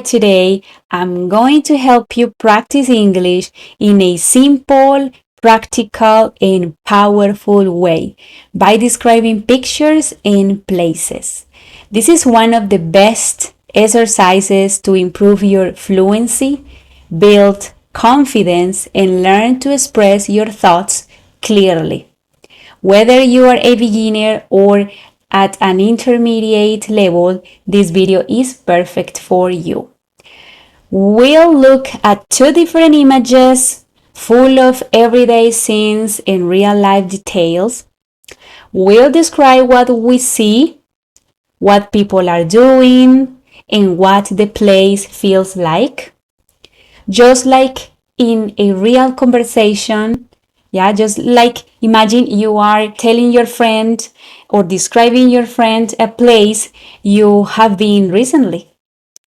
Today, I'm going to help you practice English in a simple, practical, and powerful way by describing pictures and places. This is one of the best exercises to improve your fluency, build confidence, and learn to express your thoughts clearly. Whether you are a beginner or at an intermediate level, this video is perfect for you. We'll look at two different images full of everyday scenes and real life details. We'll describe what we see, what people are doing, and what the place feels like. Just like in a real conversation, yeah, just like imagine you are telling your friend or describing your friend a place you have been recently.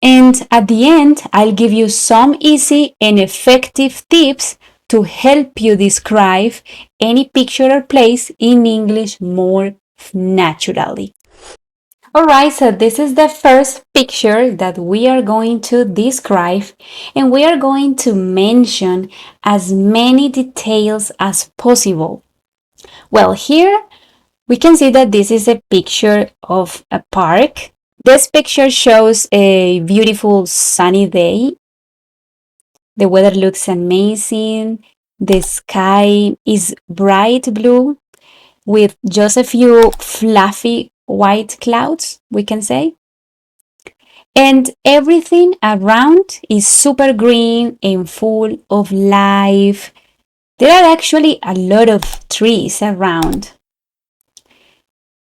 And at the end, I'll give you some easy and effective tips to help you describe any picture or place in English more naturally. Alright, so this is the first picture that we are going to describe, and we are going to mention as many details as possible. Well, here we can see that this is a picture of a park. This picture shows a beautiful sunny day. The weather looks amazing. The sky is bright blue with just a few fluffy white clouds, we can say. And everything around is super green and full of life. There are actually a lot of trees around.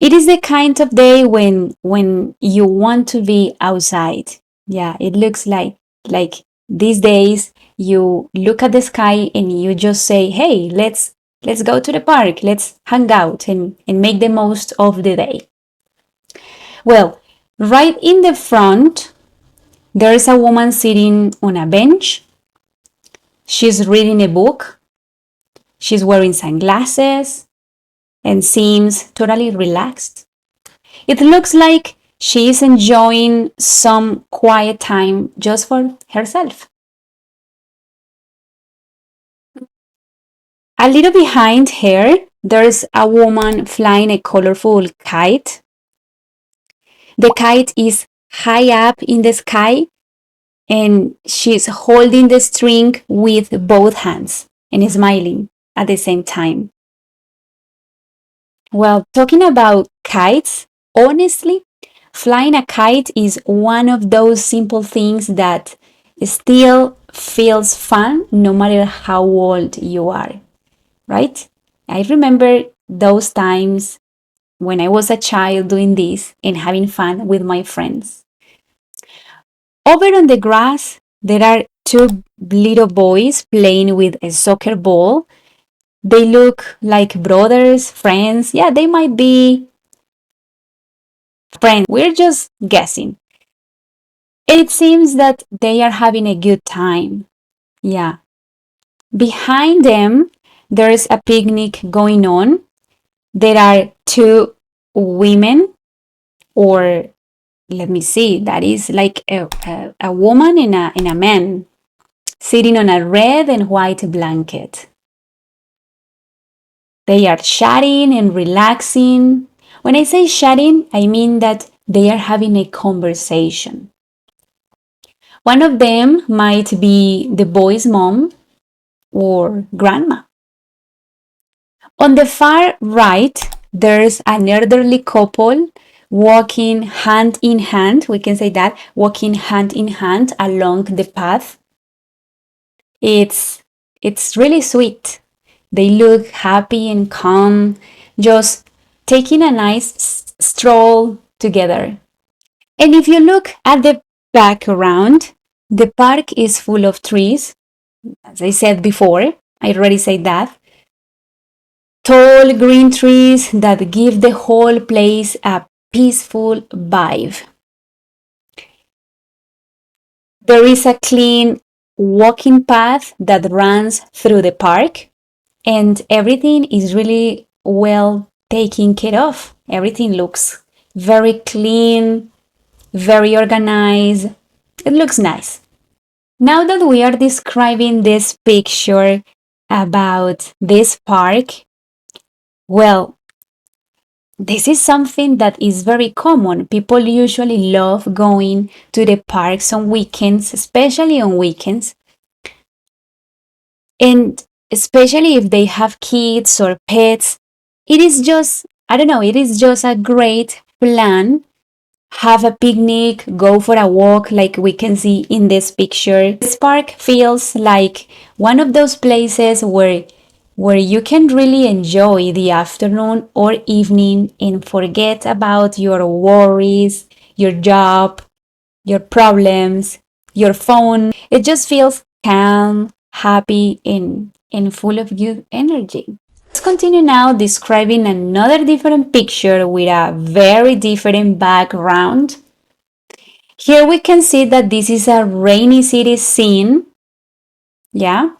It is the kind of day when you want to be outside. Yeah, it looks like these days you look at the sky and you just say, "Hey, let's go to the park. Let's hang out and make the most of the day." Well, right in the front, there is a woman sitting on a bench. She's reading a book. She's wearing sunglasses and seems totally relaxed. It looks like she is enjoying some quiet time just for herself. A little behind her, there's a woman flying a colorful kite. The kite is high up in the sky and she's holding the string with both hands and smiling at the same time. Well, talking about kites, honestly, flying a kite is one of those simple things that still feels fun no matter how old you are, right? I remember those times when I was a child doing this and having fun with my friends. Over on the grass, there are two little boys playing with a soccer ball. They look like brothers, friends. Yeah, they might be friends. We're just guessing. It seems that they are having a good time. Yeah. Behind them, there's a picnic going on. There are two women, or let me see, that is like a woman and a man sitting on a red and white blanket. They are chatting and relaxing. When I say chatting, I mean that they are having a conversation. One of them might be the boy's mom or grandma. On the far right, there's an elderly couple walking hand in hand. We can say that, walking hand in hand along the path. It's really sweet. They look happy and calm, just taking a nice stroll together. And if you look at the background, the park is full of trees. As I said before, I already said that. Tall green trees that give the whole place a peaceful vibe. There is a clean walking path that runs through the park, and everything is really well taken care of. Everything looks very clean, very organized. It looks nice. Now that we are describing this picture about this park, well, this is something that is very common. People usually love going to the parks on weekends, especially on weekends. And especially if they have kids or pets, it is just, I don't know, it is just a great plan. Have a picnic, go for a walk like we can see in this picture. This park feels like one of those places where you can really enjoy the afternoon or evening and forget about your worries, your job, your problems, your phone. It just feels calm, happy, and full of good energy. Let's continue now describing another different picture with a very different background. Here we can see that this is a rainy city scene. Yeah,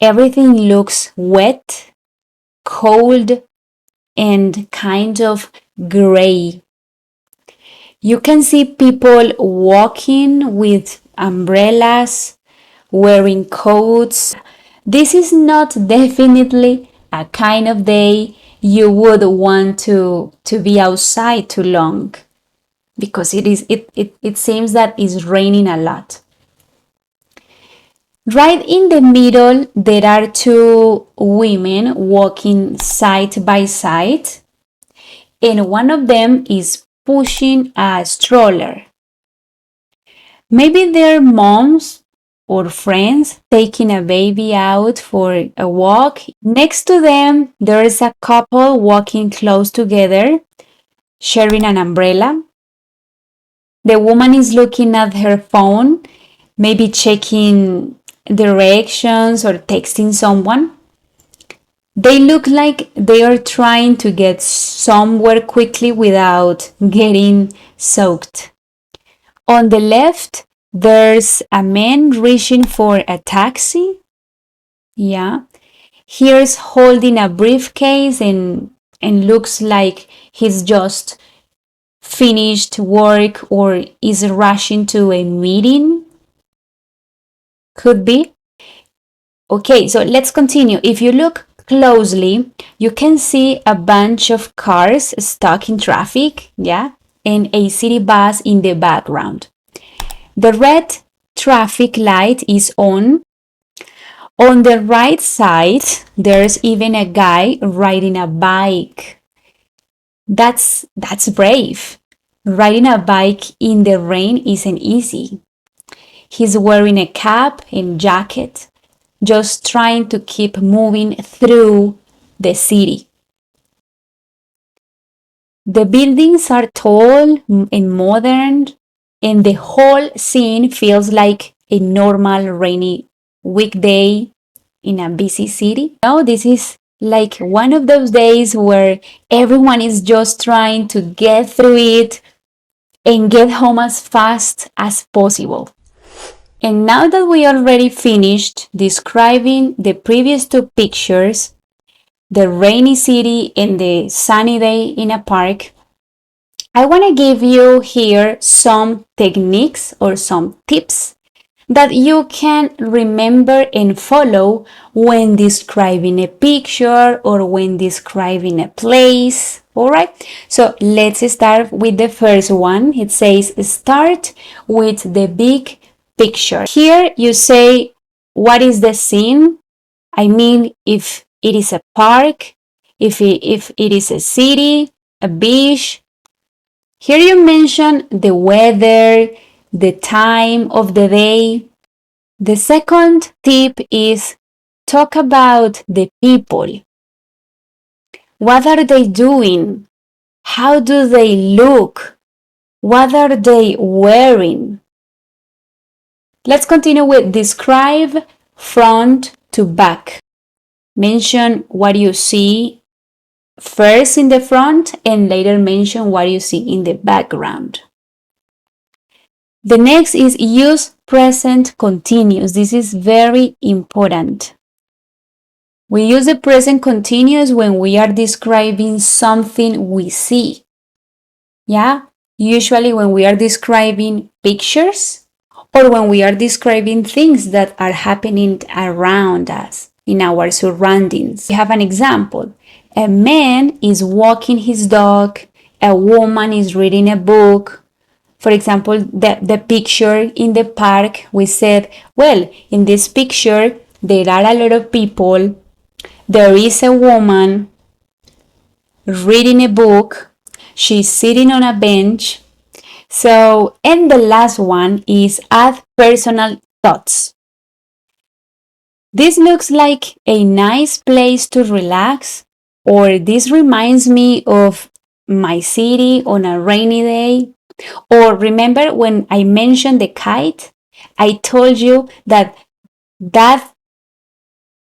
everything looks wet, cold, and kind of gray. You can see people walking with umbrellas, wearing coats. This is not definitely a kind of day you would want to be outside too long because it seems that it's raining a lot. Right in the middle, there are two women walking side by side, and one of them is pushing a stroller. Maybe they're moms or friends taking a baby out for a walk. Next to them, there is a couple walking close together, sharing an umbrella. The woman is looking at her phone, maybe checking directions or texting someone. They look like they are trying to get somewhere quickly without getting soaked. On the left, there's a man reaching for a taxi. Yeah. Here's holding a briefcase and looks like he's just finished work or is rushing to a meeting. Could be. Okay, so let's continue. If you look closely, you can see a bunch of cars stuck in traffic, yeah, and a city bus in the background. The red traffic light is on. On the right side, there's even a guy riding a bike. That's brave. Riding a bike in the rain isn't easy. He's wearing a cap and jacket, just trying to keep moving through the city. The buildings are tall and modern, and the whole scene feels like a normal rainy weekday in a busy city. Now, this is like one of those days where everyone is just trying to get through it and get home as fast as possible. And now that we already finished describing the previous two pictures, the rainy city and the sunny day in a park, I want to give you here some techniques or some tips that you can remember and follow when describing a picture or when describing a place. All right, so let's start with the first one. It says start with the big picture. Here you say, what is the scene? I mean, if it is a park, if it is a city, a beach. Here you mention the weather, the time of the day. The second tip is talk about the people. What are they doing? How do they look? What are they wearing? Let's continue with describe front to back. Mention what you see first in the front and later mention what you see in the background. The next is use present continuous. This is very important. We use the present continuous when we are describing something we see. Yeah, usually when we are describing pictures, or when we are describing things that are happening around us in our surroundings. We have an example. A man is walking his dog, a woman is reading a book. For example, the picture in the park, we said, well, in this picture, there are a lot of people. There is a woman reading a book. She's sitting on a bench. So, and the last one is add personal thoughts. This looks like a nice place to relax, or this reminds me of my city on a rainy day. Or remember when I mentioned the kite? I told you that that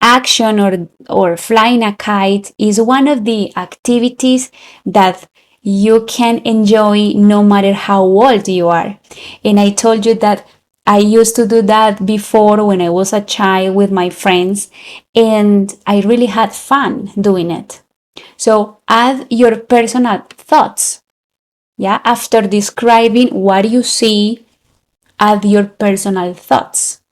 action or flying a kite is one of the activities that you can enjoy no matter how old you are. And I told you that I used to do that before when I was a child with my friends, and I really had fun doing it. So add your personal thoughts. Yeah, after describing what you see, add your personal thoughts.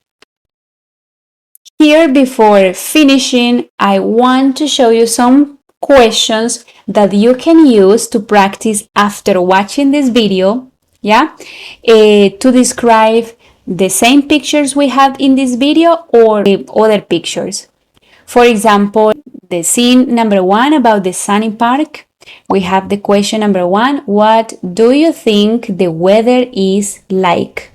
Here, before finishing, I want to show you some questions that you can use to practice after watching this video, yeah, to describe the same pictures we have in this video or other pictures. For example, the scene number 1 about the sunny park, we have the question number 1, what do you think the weather is like?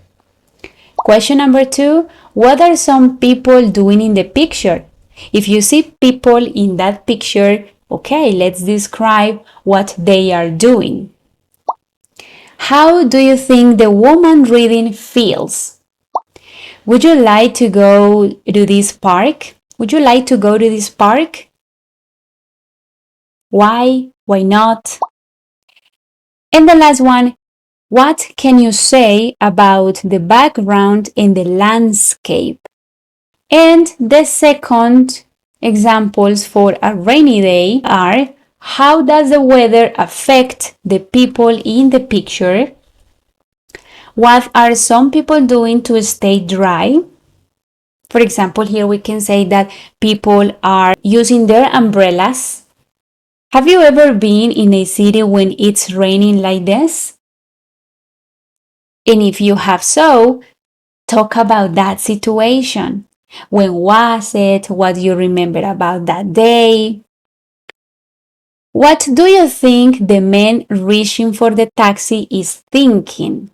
Question number 2, what are some people doing in the picture? If you see people in that picture, okay, let's describe what they are doing. How do you think the woman reading feels? Would you like to go to this park? Would you like to go to this park? Why? Why not? And the last one, what can you say about the background in the landscape? And the second examples for a rainy day are, how does the weather affect the people in the picture? What are some people doing to stay dry? For example, here we can say that people are using their umbrellas. Have you ever been in a city when it's raining like this? And if you have so, talk about that situation. When was it? What do you remember about that day? What do you think the man reaching for the taxi is thinking?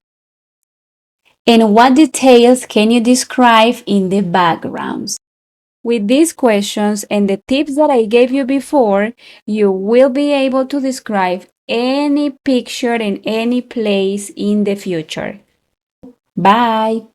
And what details can you describe in the backgrounds? With these questions and the tips that I gave you before, you will be able to describe any picture in any place in the future. Bye!